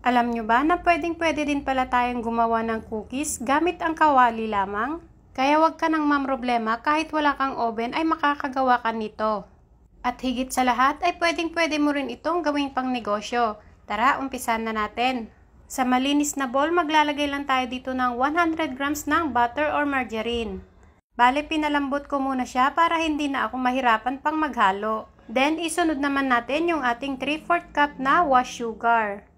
Alam nyo ba na pwedeng-pwede din pala tayong gumawa ng cookies gamit ang kawali lamang? Kaya wag ka nang mamroblema kahit wala kang oven ay makakagawa ka nito. At higit sa lahat ay pwedeng-pwede mo rin itong gawing pang negosyo. Tara, umpisan na natin. Sa malinis na bowl, maglalagay lang tayo dito ng 100 grams ng butter or margarine. Bale, pinalambot ko muna siya para hindi na ako mahirapan pang maghalo. Then, isunod naman natin yung ating 3/4 cup na wash sugar.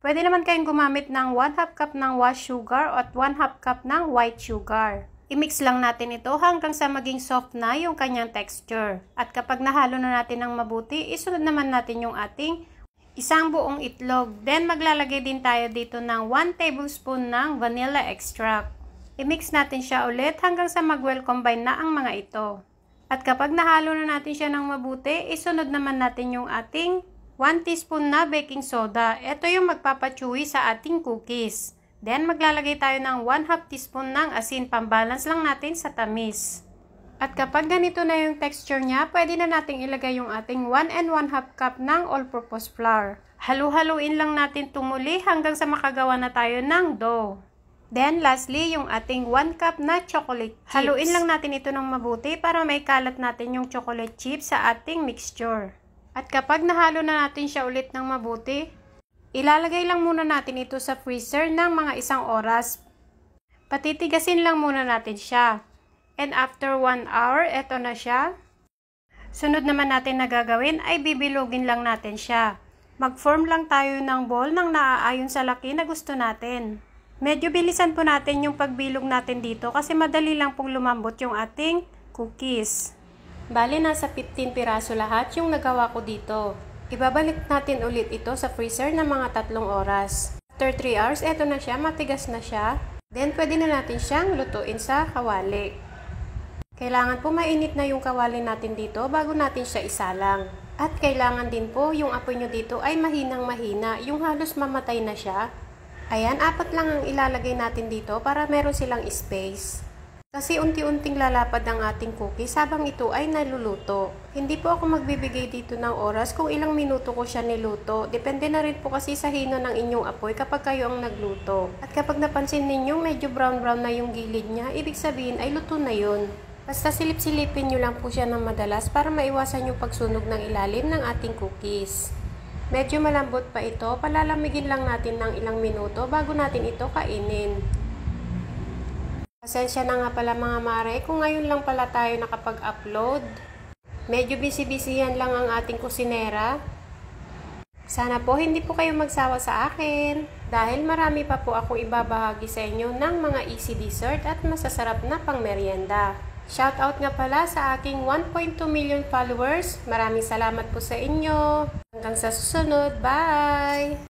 Pwede naman kayong gumamit ng 1/2 cup ng wash sugar at 1/2 cup ng white sugar. I-mix lang natin ito hanggang sa maging soft na yung kanyang texture. At kapag nahalo na natin ng mabuti, isunod naman natin yung ating isang buong itlog. Then maglalagay din tayo dito ng 1 tablespoon ng vanilla extract. I-mix natin siya ulit hanggang sa mag-well combine na ang mga ito. At kapag nahalo na natin siya ng mabuti, isunod naman natin yung ating 1 teaspoon na baking soda. Ito yung magpapachewy sa ating cookies. Then, maglalagay tayo ng 1/2 teaspoon ng asin, pambalance lang natin sa tamis. At kapag ganito na yung texture niya, pwede na nating ilagay yung ating 1 1/2 cup ng all-purpose flour. Halu-haluin lang natin tumuli hanggang sa makagawa na tayo ng dough. Then, lastly, yung ating 1 cup na chocolate chips. Haluin lang natin ito ng mabuti para may kalat natin yung chocolate chips sa ating mixture. At kapag nahalo na natin siya ulit ng mabuti, ilalagay lang muna natin ito sa freezer ng mga 1 oras. Patitigasin lang muna natin siya. And after 1 hour, eto na siya. Sunod naman natin na gagawin ay bibilugin lang natin siya. Mag-form lang tayo ng ball nang naaayon sa laki na gusto natin. Medyo bilisan po natin yung pagbilog natin dito kasi madali lang pong lumambot yung ating cookies. Bali, nasa 15 piraso lahat yung nagawa ko dito. Ibabalik natin ulit ito sa freezer ng mga 3 oras. After 3 hours, eto na siya, matigas na siya. Then, pwede na natin siyang lutuin sa kawali. Kailangan po mainit na yung kawali natin dito bago natin siya isalang. At kailangan din po yung apoy nyo dito ay mahinang-mahina, yung halos mamatay na siya. Ayan, 4 lang ang ilalagay natin dito para meron silang space. Kasi unti-unting lalapad ang ating cookies habang ito ay naluluto. Hindi po ako magbibigay dito ng oras kung ilang minuto ko siya niluto. Depende na rin po kasi sa hino ng inyong apoy kapag kayo ang nagluto. At kapag napansin ninyo medyo brown-brown na yung gilid niya, ibig sabihin ay luto na yun. Basta silip-silipin nyo lang po siya ng madalas para maiwasan yung pagsunog ng ilalim ng ating cookies. Medyo malambot pa ito, palalamigin lang natin ng ilang minuto bago natin ito kainin. Pasensya na nga pala mga mare, kung ngayon lang pala tayo nakapag-upload. Medyo busy-busyhan lang ang ating kusinera. Sana po hindi po kayo magsawa sa akin dahil marami pa po akong ibabahagi sa inyo ng mga easy dessert at masasarap na pangmeryenda. Shoutout nga pala sa aking 1.2 million followers. Maraming salamat po sa inyo. Hanggang sa susunod. Bye!